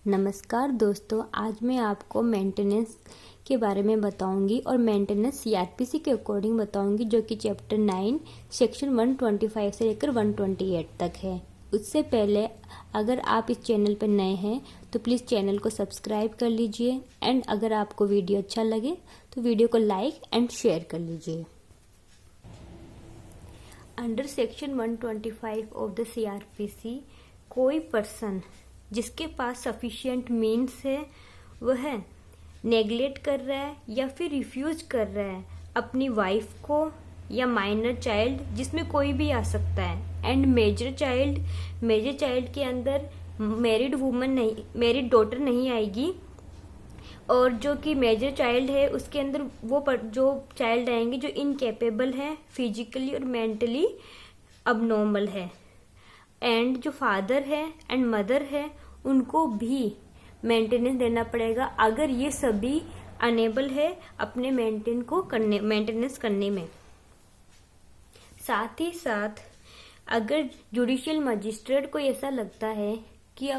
नमस्कार दोस्तों, आज मैं आपको मेंटेनेंस के बारे में बताऊंगी और मेंटेनेंस सीआरपीसी के अकॉर्डिंग बताऊंगी, जो कि चैप्टर 9 सेक्शन 125 से लेकर 128 तक है। उससे पहले अगर आप इस चैनल पर नए हैं तो प्लीज़ चैनल को सब्सक्राइब कर लीजिए एंड अगर आपको वीडियो अच्छा लगे तो वीडियो को लाइक एंड शेयर कर लीजिए। Under section 125 of the CrPC, कोई पर्सन जिसके पास सफिशिएंट मीन्स है वह नेग्लेक्ट कर रहा है या फिर रिफ्यूज कर रहा है अपनी वाइफ को या माइनर चाइल्ड, जिसमें कोई भी आ सकता है, एंड मेजर चाइल्ड के अंदर मैरिड वुमन नहीं, मैरिड डॉटर नहीं आएगी, और जो कि मेजर चाइल्ड है उसके अंदर वो जो चाइल्ड आएंगे जो इनकेपेबल है, फिजिकली और मेंटली अबनॉर्मल है, एंड जो फादर है एंड मदर है उनको भी मेंटेनेंस देना पड़ेगा अगर ये सभी अनेबल है अपने मेंटेनेंस करने में। साथ ही साथ अगर जुडिशियल मजिस्ट्रेट को ऐसा लगता है कि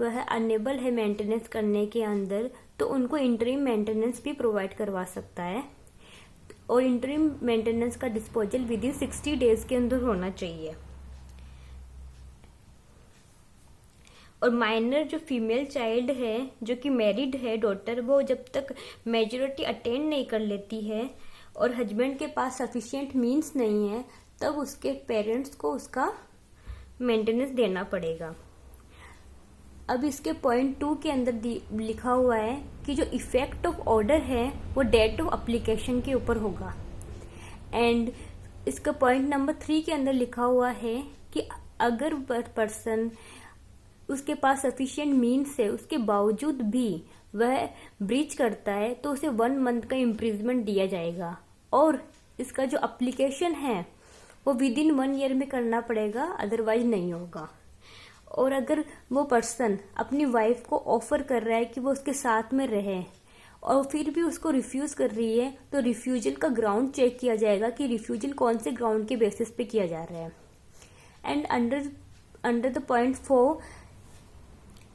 वह अनेबल है मेंटेनेंस करने के अंदर, तो उनको इंटरिम मेंटेनेंस भी प्रोवाइड करवा सकता है, और इंटरिम मेंटेनेंस का डिस्पोजल विद इन 60 डेज के अंदर होना चाहिए। और माइनर जो फीमेल चाइल्ड है जो कि मैरिड है डॉटर, वो जब तक मेजोरिटी अटेंड नहीं कर लेती है और हस्बैंड के पास सफिशिएंट मीन्स नहीं है, तब उसके पेरेंट्स को उसका मेंटेनेंस देना पड़ेगा। अब इसके पॉइंट 2 के अंदर लिखा हुआ है कि जो इफेक्ट ऑफ ऑर्डर है वो डेट ऑफ एप्लीकेशन के ऊपर होगा, एंड इसका पॉइंट नंबर 3 के अंदर लिखा हुआ है कि अगर पर्सन उसके पास सफिशिएंट मीन्स है उसके बावजूद भी वह ब्रीच करता है तो उसे 1 मंथ का इम्प्रिजमेंट दिया जाएगा, और इसका जो एप्लीकेशन है वो विद इन 1 ईयर में करना पड़ेगा, अदरवाइज नहीं होगा। और अगर वो पर्सन अपनी वाइफ को ऑफर कर रहा है कि वो उसके साथ में रहे और फिर भी उसको रिफ्यूज कर रही है, तो रिफ्यूजल का ग्राउंड चेक किया जाएगा कि रिफ्यूजल कौन से ग्राउंड के बेसिस पे किया जा रहा है। And under the point 4,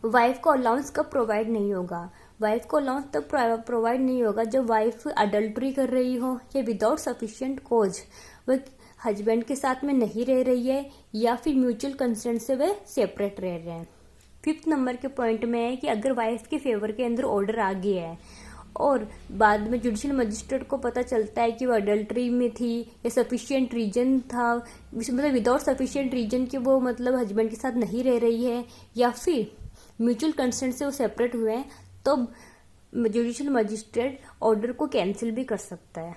wife को अलाउंस कब प्रोवाइड नहीं होगा। वाइफ को अलाउंस तब प्रोवाइड नहीं होगा जब वाइफ अडल्ट्री कर रही हो या विदाउट सफिशिएंट कॉज वह हस्बैंड के साथ में नहीं रह रही है या फिर म्यूचुअल कंसेंट से वह सेपरेट रह रहे हैं। 5th नंबर के पॉइंट में है कि अगर वाइफ के फेवर के अंदर ऑर्डर आ गया है और बाद में जुडिशियल मजिस्ट्रेट को पता चलता है कि वो अडल्ट्री में थी या सफिशिएंट रीजन था, मतलब विदाउट सफिशिएंट रीजन कि वो मतलब हस्बैंड के साथ नहीं रह रही है या फिर म्यूचुअल कंसेंट से वो सेपरेट हुए हैं, तो जुडिशियल मजिस्ट्रेट ऑर्डर को कैंसिल भी कर सकता है।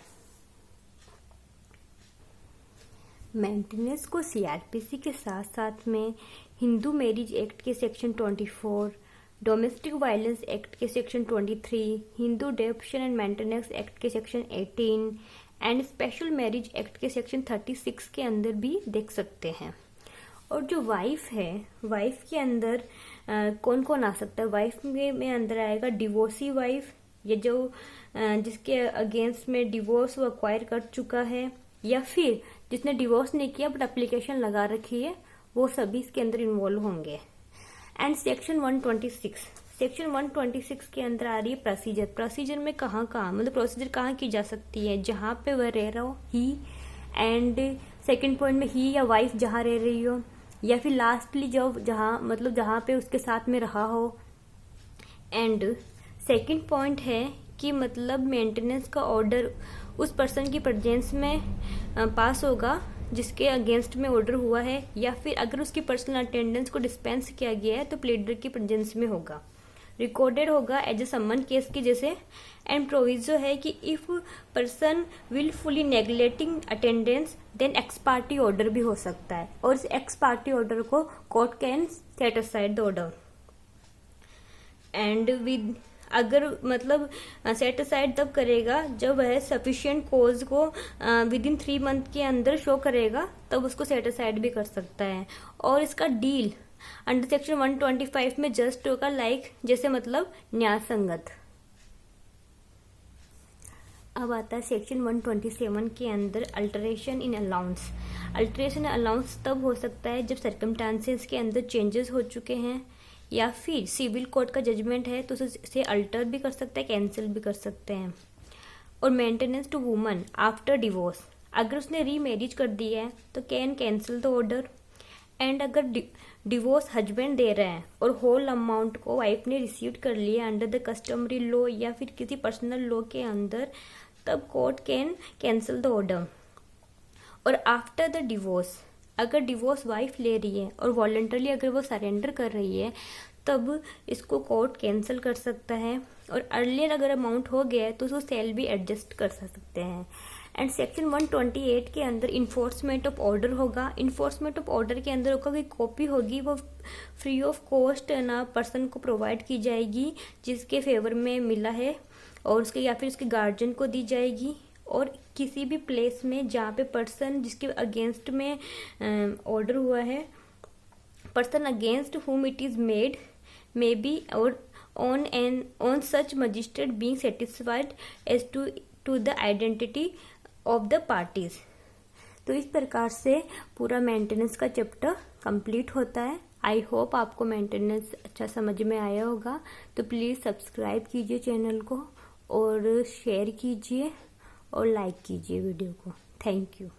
मेंटेनेंस को सीआरपीसी के साथ साथ में हिंदू मैरिज एक्ट के सेक्शन 24, डोमेस्टिक वायलेंस एक्ट के section 23, Hindu adoption and maintenance act के section 18 and special marriage act के सेक्शन 36 के अंदर भी देख सकते हैं। और जो वाइफ है, वाइफ के अंदर कौन कौन आ सकता है। वाइफ में अंदर आएगा डिवोर्सी वाइफ, या जो जिसके अगेंस्ट में डिवोर्स वो अक्वायर कर चुका है, या फिर जिसने डिवोर्स नहीं किया बट एप्लीकेशन लगा रखी है, वो सभी इसके अंदर इन्वॉल्व होंगे। एंड सेक्शन 126 के अंदर आ रही है प्रोसीजर में कहाँ मतलब प्रोसीजर कहाँ की जा सकती है, जहाँ पे वह रह रहा हो ही, एंड सेकंड पॉइंट में ही या वाइफ जहाँ रह रही हो, या फिर लास्टली जहाँ पे उसके साथ में रहा हो। एंड सेकंड पॉइंट है कि मतलब मेंटेनेंस का ऑर्डर उस पर्सन की प्रेजेंस में पास होगा जिसके अगेंस्ट में ऑर्डर हुआ है, या फिर अगर उसकी पर्सनल अटेंडेंस को डिस्पेंस किया गया है तो प्लीडर की प्रेजेंस में होगा, रिकॉर्डेड होगा एज ए सम्मन केस की जैसे। एंड प्रोविजो है कि if person wilfully neglecting attendance then ex party order भी हो सकता है, और इस एक्स पार्टी ऑर्डर को court can set aside the order. And with अगर मतलब सेट असाइड तब करेगा जब वह सफिशिएंट कोज को विद इन 3 मंथ के अंदर शो करेगा, तब उसको सेट असाइड भी कर सकता है। और इसका डील अंडर सेक्शन 125 में जस्ट होगा, लाइक जैसे मतलब न्याय संगत। अब आता है सेक्शन 127 के अंदर अल्टरेशन इन अलाउंस। अल्टरेशन अलाउंस तब हो सकता है जब सर्कमस्टांसेस के अंदर चेंजेस हो चुके हैं, या फिर सिविल कोर्ट का जजमेंट है तो उसे अल्टर भी कर सकते हैं, कैंसिल भी कर सकते हैं। और maintenance to woman after divorce, अगर उसने रीमैरिज कर दी है तो can cancel the order. And अगर डिवोर्स हस्बैंड दे रहे हैं और होल अमाउंट को वाइफ ने रिसीव कर लिया अंडर द कस्टमरी लॉ या फिर किसी पर्सनल लॉ के अंदर, तब court can cancel the order. और आफ्टर द डिवोर्स, अगर डिवोर्स वाइफ ले रही है और वॉलंटरली अगर वो सरेंडर कर रही है तब इसको कोर्ट कैंसिल कर सकता है। और अर्लियर अगर अमाउंट हो गया है तो उसको सेल भी एडजस्ट कर सकते हैं। एंड सेक्शन 128 के अंदर इन्फोर्समेंट ऑफ ऑर्डर होगा। इन्फोर्समेंट ऑफ ऑर्डर के अंदर कोई कॉपी होगी वो फ्री ऑफ कॉस्ट ना पर्सन को प्रोवाइड की जाएगी जिसके फेवर में मिला है, और उसके या फिर उसके गार्जियन को दी जाएगी। और किसी भी प्लेस में जहाँ पे पर्सन जिसके अगेंस्ट में ऑर्डर हुआ है, person against whom it is made may be or on such magistrate being satisfied as to the identity of the parties। तो इस प्रकार से पूरा मेंटेनेंस का चैप्टर कंप्लीट होता है। आई होप आपको मेंटेनेंस अच्छा समझ में आया होगा। तो प्लीज़ सब्सक्राइब कीजिए चैनल को और शेयर कीजिए और लाइक कीजिए वीडियो को। Thank you.